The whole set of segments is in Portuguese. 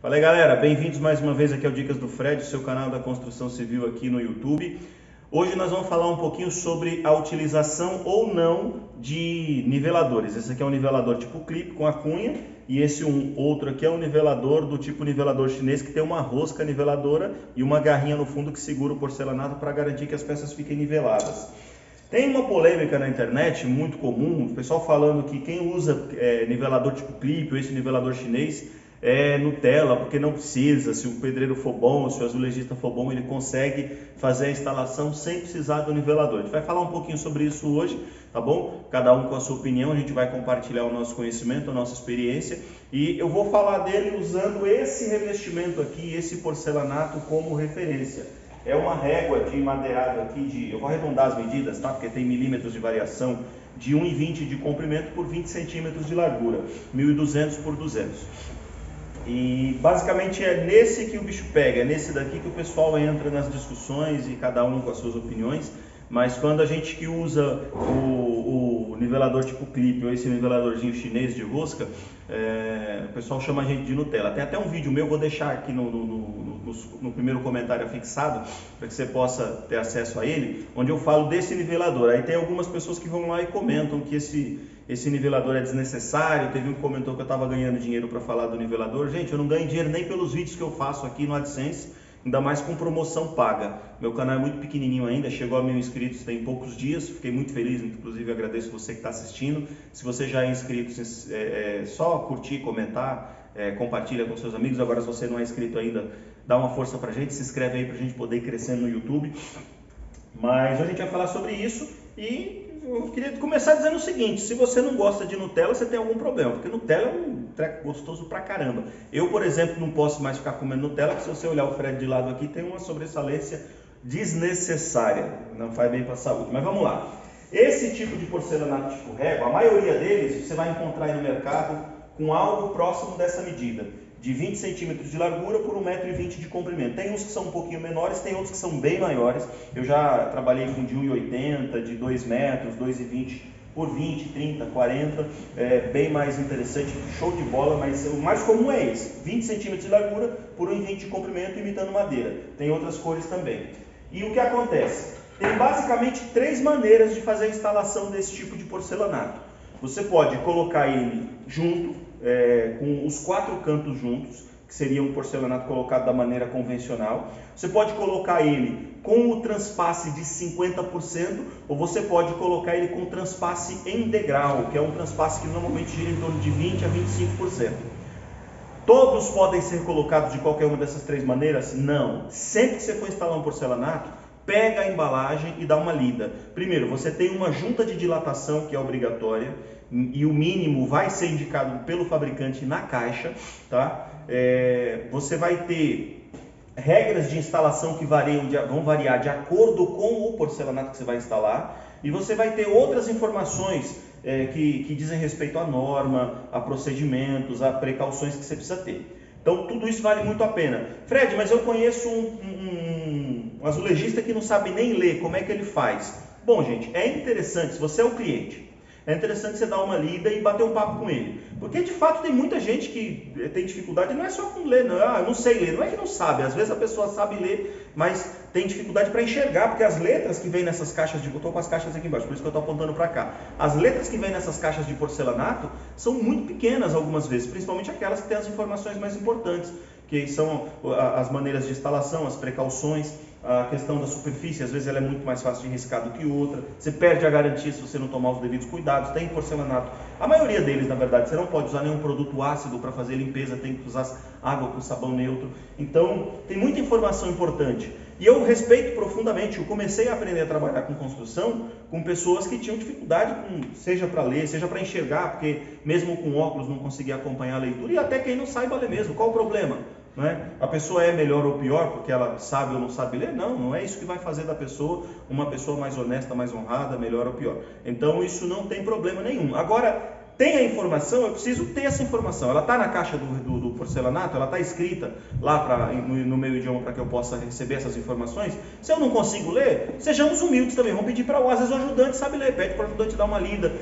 Fala aí, galera, bem-vindos mais uma vez aqui ao Dicas do Fred, seu canal da construção civil aqui no YouTube. Hoje nós vamos falar um pouquinho sobre a utilização ou não de niveladores. Esse aqui é um nivelador tipo clipe com a cunha e esse outro aqui é um nivelador do tipo nivelador chinês que tem uma rosca niveladora e uma garrinha no fundo que segura o porcelanato para garantir que as peças fiquem niveladas. Tem uma polêmica na internet muito comum, o pessoal falando que quem usa nivelador tipo clipe ou esse nivelador chinês é Nutella, porque não precisa, se o pedreiro for bom, se o azulejista for bom, ele consegue fazer a instalação sem precisar do nivelador. A gente vai falar um pouquinho sobre isso hoje, tá bom? Cada um com a sua opinião, a gente vai compartilhar o nosso conhecimento, a nossa experiência, e eu vou falar dele usando esse revestimento aqui, esse porcelanato como referência. É uma régua de madeirado aqui, eu vou arredondar as medidas, tá? Porque tem milímetros de variação, de 1,20 de comprimento por 20 centímetros de largura, 1.200 por 200. E basicamente é nesse que o bicho pega, é nesse daqui que o pessoal entra nas discussões e cada um com as suas opiniões. Mas quando a gente que usa o nivelador tipo clipe ou esse niveladorzinho chinês de rosca, o pessoal chama a gente de Nutella. Tem até um vídeo meu, vou deixar aqui no primeiro comentário fixado, para que você possa ter acesso a ele, onde eu falo desse nivelador. Aí tem algumas pessoas que vão lá e comentam que esse nivelador é desnecessário. Teve um que comentou que eu estava ganhando dinheiro para falar do nivelador. Gente, eu não ganho dinheiro nem pelos vídeos que eu faço aqui no AdSense, ainda mais com promoção paga. Meu canal é muito pequenininho ainda, chegou a 1.000 inscritos tem poucos dias, fiquei muito feliz, inclusive agradeço você que está assistindo. Se você já é inscrito, só curtir, comentar, compartilha com seus amigos. Agora, se você não é inscrito ainda, dá uma força pra gente, se inscreve aí pra gente poder ir crescendo no YouTube. Mas hoje a gente vai falar sobre isso e eu queria começar dizendo o seguinte: se você não gosta de Nutella, você tem algum problema, porque Nutella é um treco gostoso pra caramba. Eu, por exemplo, não posso mais ficar comendo Nutella, porque se você olhar o Fred de lado aqui, tem uma sobressalência desnecessária, não faz bem para a saúde. Mas vamos lá. Esse tipo de porcelanato tipo régua, a maioria deles você vai encontrar aí no mercado com algo próximo dessa medida, de 20 centímetros de largura por 1,20 m de comprimento. Tem uns que são um pouquinho menores, tem outros que são bem maiores. Eu já trabalhei com de 1,80 m, de 2 metros, 2,20 por 20, 30, 40, bem mais interessante, show de bola, mas o mais comum é esse, 20 centímetros de largura por 1,20 m de comprimento, imitando madeira. Tem outras cores também. E o que acontece? Tem basicamente 3 maneiras de fazer a instalação desse tipo de porcelanato. Você pode colocar ele junto, com os 4 cantos juntos, que seria um porcelanato colocado da maneira convencional. Você pode colocar ele com o transpasse de 50%, ou você pode colocar ele com transpasse em degrau, que é um transpasse que normalmente gira em torno de 20% a 25%. Todos podem ser colocados de qualquer uma dessas 3 maneiras? Não. Sempre que você for instalar um porcelanato, pega a embalagem e dá uma lida. Primeiro, você tem uma junta de dilatação que é obrigatória, e o mínimo vai ser indicado pelo fabricante na caixa, tá? Você vai ter regras de instalação que vão variar de acordo com o porcelanato que você vai instalar, e você vai ter outras informações que dizem respeito à norma, a procedimentos, a precauções que você precisa ter. Então tudo isso vale muito a pena. Fred, mas eu conheço um azulejista que não sabe nem ler, como é que ele faz? Bom, gente, é interessante, se você é o cliente, é interessante você dar uma lida e bater um papo com ele. Porque de fato tem muita gente que tem dificuldade, não é só com ler, não. Eu não sei ler, não é que não sabe, às vezes a pessoa sabe ler, mas tem dificuldade para enxergar, porque as letras que vêm nessas caixas eu estou com as caixas aqui embaixo, por isso que eu estou apontando para cá. As letras que vêm nessas caixas de porcelanato são muito pequenas algumas vezes, principalmente aquelas que têm as informações mais importantes, que são as maneiras de instalação, as precauções, a questão da superfície. Às vezes ela é muito mais fácil de riscar do que outra, você perde a garantia se você não tomar os devidos cuidados. Tem porcelanato, a maioria deles na verdade, você não pode usar nenhum produto ácido para fazer limpeza, tem que usar água com sabão neutro. Então tem muita informação importante. E eu respeito profundamente, eu comecei a aprender a trabalhar com construção com pessoas que tinham dificuldade, seja para ler, seja para enxergar, porque mesmo com óculos não conseguia acompanhar a leitura, e até quem não saiba ler mesmo. Qual o problema? Não é? A pessoa é melhor ou pior porque ela sabe ou não sabe ler? Não, não é isso que vai fazer da pessoa uma pessoa mais honesta, mais honrada, melhor ou pior. Então isso não tem problema nenhum. Agora, tem a informação, eu preciso ter essa informação. Ela está na caixa do porcelanato, ela está escrita lá no meu idioma para que eu possa receber essas informações. Se eu não consigo ler, sejamos humildes também. Vamos pedir para às vezes o ajudante sabe ler, pede para o ajudante dar uma lida,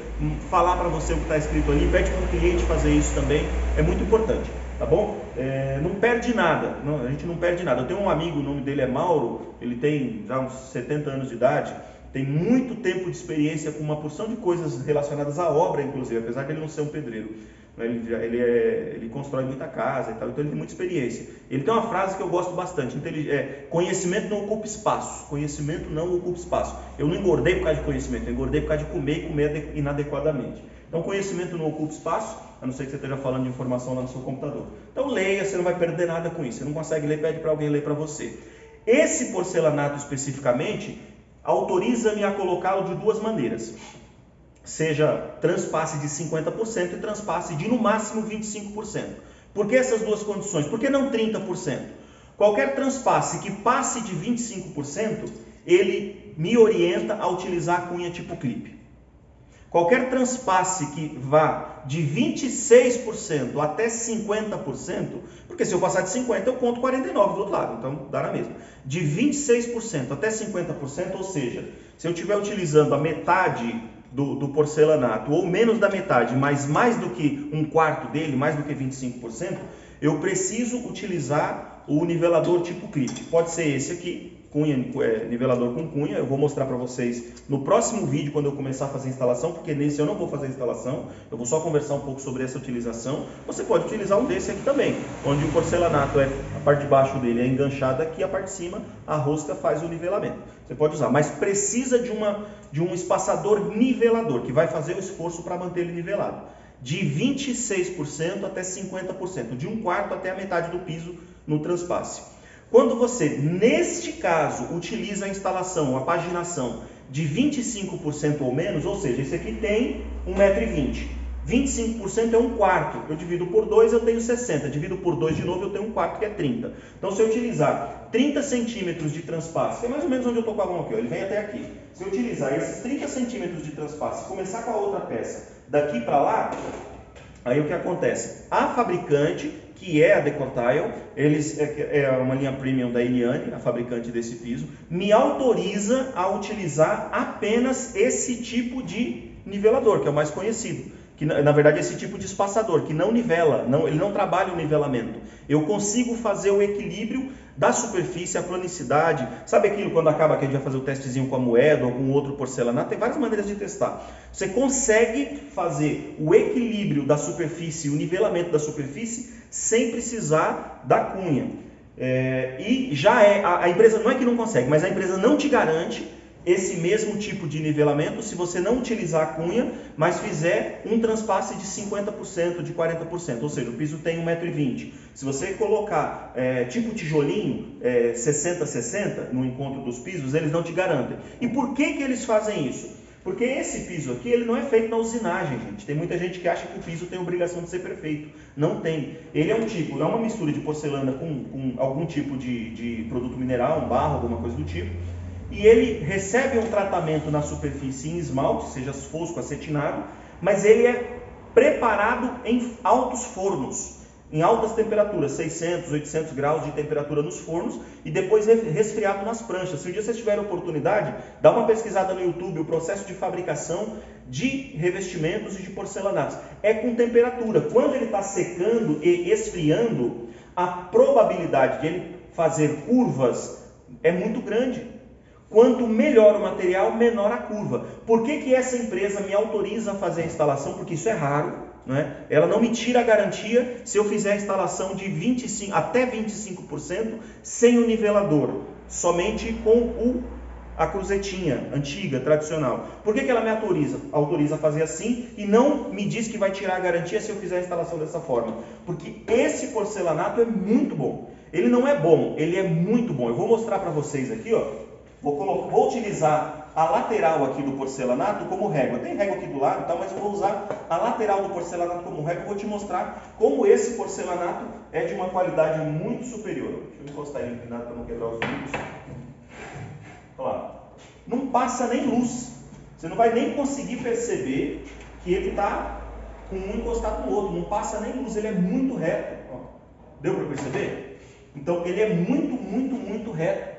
falar para você o que está escrito ali, pede para o cliente fazer isso também, é muito importante. tá bom? Não perde nada, a gente não perde nada. Eu tenho um amigo, o nome dele é Mauro, ele tem já uns 70 anos de idade, tem muito tempo de experiência com uma porção de coisas relacionadas à obra, inclusive, apesar de ele não ser um pedreiro. Ele constrói muita casa e tal, então ele tem muita experiência. Ele tem uma frase que eu gosto bastante, conhecimento não ocupa espaço, conhecimento não ocupa espaço. Eu não engordei por causa de conhecimento, eu engordei por causa de comer e comer inadequadamente. Então conhecimento não ocupa espaço, a não ser que você esteja falando de informação lá no seu computador. Então leia, você não vai perder nada com isso. Você não consegue ler, pede para alguém ler para você. Esse porcelanato especificamente autoriza-me a colocá-lo de duas maneiras. Seja transpasse de 50% e transpasse de no máximo 25%. Por que essas duas condições? Por que não 30%? Qualquer transpasse que passe de 25%, ele me orienta a utilizar a cunha tipo clipe. Qualquer transpasse que vá de 26% até 50%, porque se eu passar de 50% eu conto 49% do outro lado, então dá na mesma. De 26% até 50%, ou seja, se eu estiver utilizando a metade do porcelanato, ou menos da metade, mas mais do que um quarto dele, mais do que 25%, eu preciso utilizar o nivelador tipo clipe. Pode ser esse aqui, nivelador com cunha. Eu vou mostrar para vocês no próximo vídeo, quando eu começar a fazer a instalação, porque nesse eu não vou fazer a instalação, eu vou só conversar um pouco sobre essa utilização. Você pode utilizar um desse aqui também, onde o porcelanato, a parte de baixo dele é enganchada aqui, a parte de cima, a rosca faz o nivelamento. Você pode usar, mas precisa de um espaçador nivelador, que vai fazer o esforço para manter ele nivelado. De 26% até 50%, de um quarto até a metade do piso no transpasse. Quando você, neste caso, utiliza a instalação, a paginação de 25% ou menos, ou seja, esse aqui tem 1,20 m. 25% é um quarto. Eu divido por 2, eu tenho 60. Divido por 2 de novo, eu tenho um quarto, que é 30. Então, se eu utilizar 30 centímetros de transpasse, que é mais ou menos onde eu estou com a mão aqui, ó, ele vem até aqui. Se eu utilizar esses 30 centímetros de transpasse e começar com a outra peça daqui para lá, aí o que acontece? A fabricante, que é a Decortile, é uma linha premium da Eliane, a fabricante desse piso, me autoriza a utilizar apenas esse tipo de nivelador, que é o mais conhecido. Que, na verdade, esse tipo de espaçador, que não nivela, ele não trabalha o nivelamento. Eu consigo fazer o equilíbrio da superfície, a planicidade. Sabe aquilo quando acaba que a gente vai fazer o testezinho com a moeda ou com outro porcelanato? Tem várias maneiras de testar. Você consegue fazer o equilíbrio da superfície, o nivelamento da superfície, sem precisar da cunha. E já a empresa, não é que não consegue, mas a empresa não te garante esse mesmo tipo de nivelamento se você não utilizar a cunha, mas fizer um transpasse de 50%, de 40%, ou seja, o piso tem 1,20 m. Se você colocar tipo tijolinho, 60-60 no encontro dos pisos, eles não te garantem. E por que eles fazem isso? Porque esse piso aqui, ele não é feito na usinagem, gente. Tem muita gente que acha que o piso tem obrigação de ser perfeito. Não tem. Ele é uma mistura de porcelana com algum tipo de produto mineral, um barro, alguma coisa do tipo. E ele recebe um tratamento na superfície em esmalte, seja fosco, acetinado, mas ele é preparado em altos fornos, em altas temperaturas, 600, 800 graus de temperatura nos fornos, e depois resfriado nas pranchas. Se um dia vocês tiverem oportunidade, dá uma pesquisada no YouTube, o processo de fabricação de revestimentos e de porcelanatos. É com temperatura. Quando ele está secando e esfriando, a probabilidade de ele fazer curvas é muito grande. Quanto melhor o material, menor a curva. Por que essa empresa me autoriza a fazer a instalação? Porque isso é raro, né? Ela não me tira a garantia se eu fizer a instalação de até 25% sem o nivelador, somente com a cruzetinha antiga, tradicional. Por que ela me autoriza a fazer assim e não me diz que vai tirar a garantia se eu fizer a instalação dessa forma? Porque esse porcelanato é muito bom. Ele não é bom, ele é muito bom. Eu vou mostrar para vocês aqui, ó. Vou utilizar a lateral aqui do porcelanato como régua. Tem régua aqui do lado, tá? Mas eu vou usar a lateral do porcelanato como régua. Vou te mostrar como esse porcelanato é de uma qualidade muito superior. Deixa eu encostar ele inclinado para não quebrar os vidros. Olha lá. Não passa nem luz. Você não vai nem conseguir perceber que ele está com um encostado no outro. Não passa nem luz. Ele é muito reto. Ó. Deu para perceber? Então ele é muito, muito, muito reto.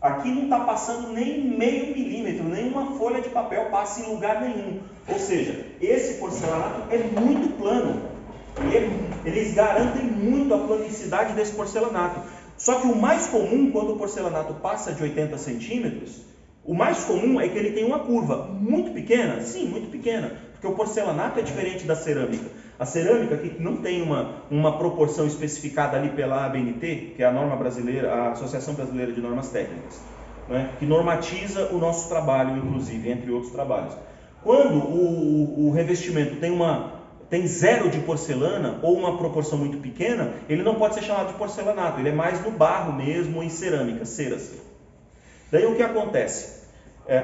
Aqui não está passando nem meio milímetro, nem uma folha de papel passa em lugar nenhum. Ou seja, esse porcelanato é muito plano. Ele é eles garantem muito a planicidade desse porcelanato. Só que o mais comum, quando o porcelanato passa de 80 centímetros, o mais comum é que ele tem uma curva muito pequena, sim, muito pequena, porque o porcelanato é diferente da cerâmica. A cerâmica, que não tem uma proporção especificada ali pela ABNT, que é a norma brasileira, a Associação Brasileira de Normas Técnicas, né, que normatiza o nosso trabalho, inclusive, entre outros trabalhos. Quando o revestimento tem zero de porcelana ou uma proporção muito pequena, ele não pode ser chamado de porcelanato, ele é mais no barro mesmo, em cerâmica, ceras. Daí o que acontece?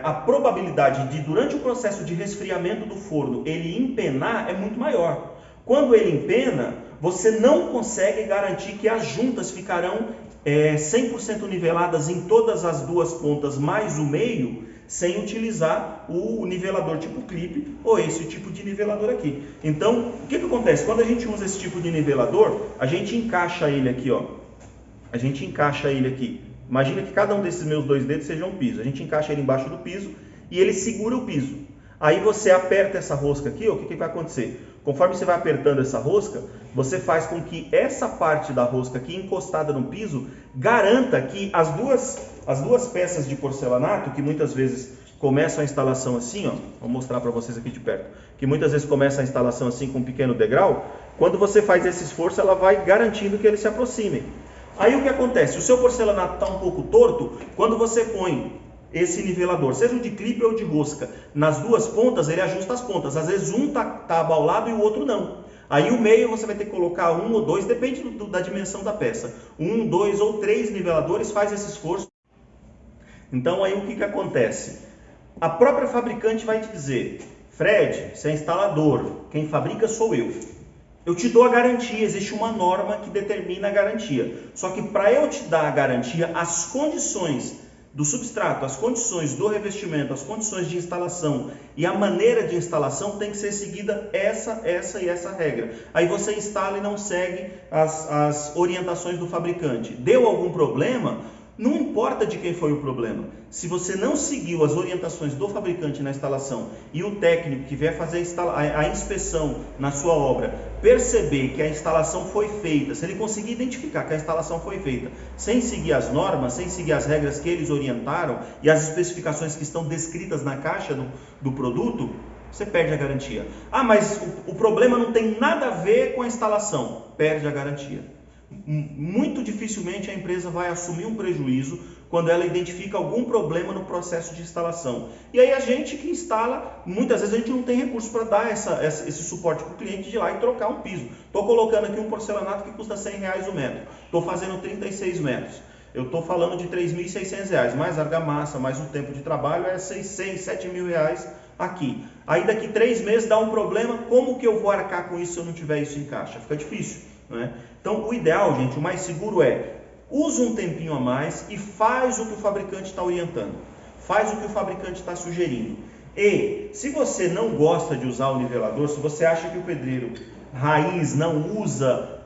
A probabilidade de, durante o processo de resfriamento do forno, ele empenar é muito maior. Quando ele empena, você não consegue garantir que as juntas ficarão 100% niveladas em todas as duas pontas, mais o meio, sem utilizar o nivelador tipo clipe ou esse tipo de nivelador aqui. Então, o que acontece? Quando a gente usa esse tipo de nivelador, a gente encaixa ele aqui, ó. A gente encaixa ele aqui. Imagina que cada um desses meus dois dedos seja um piso. A gente encaixa ele embaixo do piso e ele segura o piso. Aí você aperta essa rosca aqui, ó, o que vai acontecer? Conforme você vai apertando essa rosca, você faz com que essa parte da rosca aqui encostada no piso garanta que as duas peças de porcelanato, que muitas vezes começam a instalação assim, ó, vou mostrar para vocês aqui de perto, que muitas vezes começa a instalação assim com um pequeno degrau, quando você faz esse esforço, ela vai garantindo que eles se aproximem. Aí o que acontece? O seu porcelanato está um pouco torto, quando você põe esse nivelador, seja o de clipe ou de rosca, nas duas pontas, ele ajusta as pontas. Às vezes um tá abaulado e o outro não. Aí o meio você vai ter que colocar um ou dois, depende da dimensão da peça. 1, 2 ou 3 niveladores, faz esse esforço. Então aí o que acontece? A própria fabricante vai te dizer: Fred, você é instalador, quem fabrica sou eu. Eu te dou a garantia, existe uma norma que determina a garantia. Só que para eu te dar a garantia, as condições do substrato, as condições do revestimento, as condições de instalação e a maneira de instalação tem que ser seguida essa e essa regra. Aí você instala e não segue as orientações do fabricante. Deu algum problema? Não importa de quem foi o problema. Se você não seguiu as orientações do fabricante na instalação e o técnico que vier fazer a inspeção na sua obra perceber que a instalação foi feita, se ele conseguir identificar que a instalação foi feita sem seguir as normas, sem seguir as regras que eles orientaram e as especificações que estão descritas na caixa do produto, você perde a garantia. Ah, mas o problema não tem nada a ver com a instalação. Perde a garantia. Muito dificilmente a empresa vai assumir um prejuízo quando ela identifica algum problema no processo de instalação. E aí a gente que instala, muitas vezes a gente não tem recurso para dar esse suporte para o cliente de ir lá e trocar um piso. Estou colocando aqui um porcelanato que custa R$100 o metro. Estou fazendo 36 metros. Eu estou falando de R$3.600, mais argamassa, mais o tempo de trabalho, é R$600, R$7.000 aqui. Aí daqui 3 meses dá um problema, como que eu vou arcar com isso se eu não tiver isso em caixa? Fica difícil, não é? Então o ideal, gente, o mais seguro é, usa um tempinho a mais e faz o que o fabricante está orientando. Faz o que o fabricante está sugerindo. E se você não gosta de usar o nivelador, se você acha que o pedreiro raiz não usa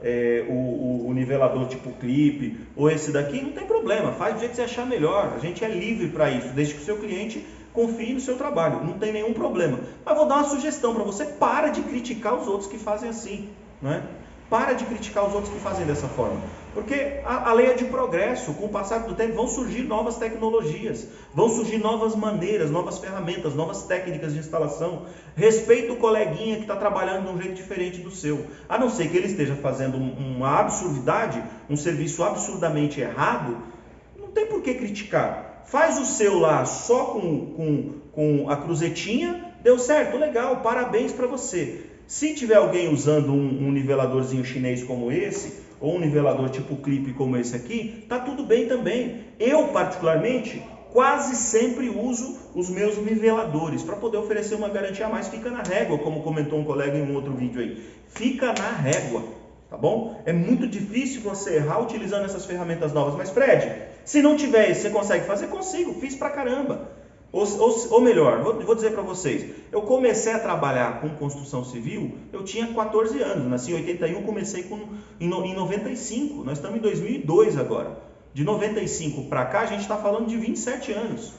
o nivelador tipo clipe ou esse daqui, não tem problema, faz do jeito que você achar melhor. A gente é livre para isso, desde que o seu cliente confie no seu trabalho, não tem nenhum problema. Mas vou dar uma sugestão para você: para de criticar os outros que fazem assim, não é? Para de criticar os outros que fazem dessa forma, porque a lei é de progresso. Com o passar do tempo vão surgir novas tecnologias, vão surgir novas maneiras, novas ferramentas, novas técnicas de instalação. Respeita o coleguinha que está trabalhando de um jeito diferente do seu, a não ser que ele esteja fazendo uma absurdidade, um serviço absurdamente errado. Não tem por que criticar. Faz o seu lá só com a cruzetinha, deu certo, legal, parabéns para você. Se tiver alguém usando um niveladorzinho chinês como esse, ou um nivelador tipo clipe como esse aqui, tá tudo bem também. Eu, particularmente, quase sempre uso os meus niveladores para poder oferecer uma garantia a mais. Fica na régua, como comentou um colega em um outro vídeo aí. Fica na régua, tá bom? É muito difícil você errar utilizando essas ferramentas novas. Mas Fred, se não tiver isso, você consegue fazer? Consigo, fiz pra caramba. Ou melhor, vou dizer para vocês, eu comecei a trabalhar com construção civil, eu tinha 14 anos, nasci em 81, comecei em 95, nós estamos em 2002 agora. De 95 para cá, a gente está falando de 27 anos.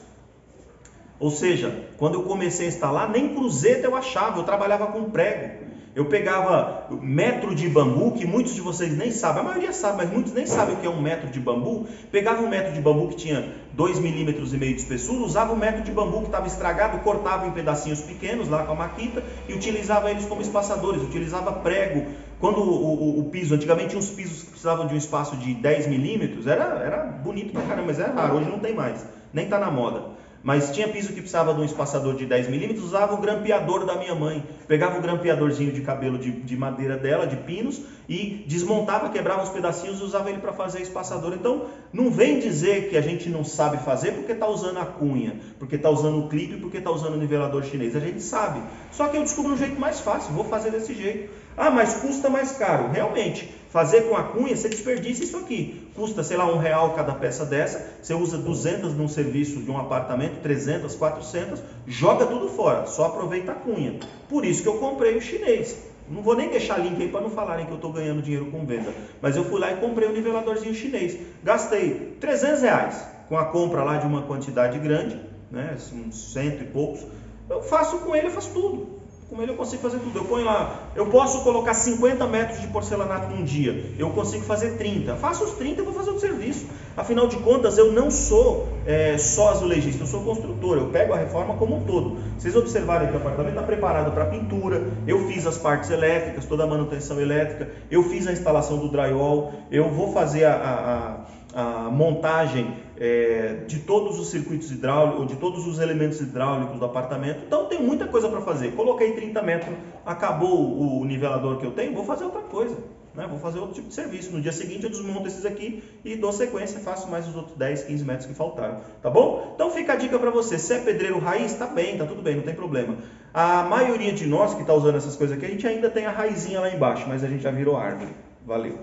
Ou seja, quando eu comecei a instalar, nem cruzeta eu achava, eu trabalhava com prego. Eu pegava metro de bambu, que muitos de vocês nem sabem, a maioria sabe, mas muitos nem sabem o que é um metro de bambu. Pegava um metro de bambu que tinha 2,5 milímetros de espessura, usava um metro de bambu que estava estragado, cortava em pedacinhos pequenos lá com a maquita e utilizava eles como espaçadores, utilizava prego. Quando o piso, antigamente tinha uns pisos que precisavam de um espaço de 10 milímetros, era bonito pra caramba, mas era raro, hoje não tem mais, nem está na moda. Mas tinha piso que precisava de um espaçador de 10 milímetros, usava o grampeador da minha mãe. Pegava o grampeadorzinho de cabelo de madeira dela, de pinos, e desmontava, quebrava os pedacinhos e usava ele para fazer espaçador. Então, não vem dizer que a gente não sabe fazer porque está usando a cunha, porque está usando o clipe, porque está usando o nivelador chinês. A gente sabe. Só que eu descubro um jeito mais fácil, vou fazer desse jeito. Ah, mas custa mais caro. Realmente, fazer com a cunha, você desperdiça isso aqui. Custa, sei lá, R$1 cada peça dessa. Você usa 200 num serviço de um apartamento, 300, 400, joga tudo fora. Só aproveita a cunha. Por isso que eu comprei o chinês. Não vou nem deixar link aí para não falarem que eu estou ganhando dinheiro com venda. Mas eu fui lá e comprei um niveladorzinho chinês. Gastei R$300 com a compra lá de uma quantidade grande, né, uns 100 e poucos. Eu faço com ele, eu faço tudo. Com ele eu consigo fazer tudo. Eu ponho lá, eu posso colocar 50 metros de porcelanato num dia. Eu consigo fazer 30. Faço os 30 e vou fazer o serviço. Afinal de contas, eu não sou só azulejista, eu sou construtor. Eu pego a reforma como um todo. Vocês observarem que o apartamento está preparado para pintura. Eu fiz as partes elétricas, toda a manutenção elétrica. Eu fiz a instalação do drywall. Eu vou fazer a montagem de todos os circuitos hidráulicos, de todos os elementos hidráulicos do apartamento. Então tem muita coisa para fazer. Coloquei 30 metros, acabou o nivelador que eu tenho, vou fazer outra coisa, né? Vou fazer outro tipo de serviço. No dia seguinte eu desmonto esses aqui e dou sequência, faço mais os outros 10, 15 metros que faltaram, tá bom? Então fica a dica para você. Se é pedreiro raiz, tá bem, tá tudo bem, não tem problema. A maioria de nós que está usando essas coisas aqui, a gente ainda tem a raizinha lá embaixo, mas a gente já virou árvore. Valeu!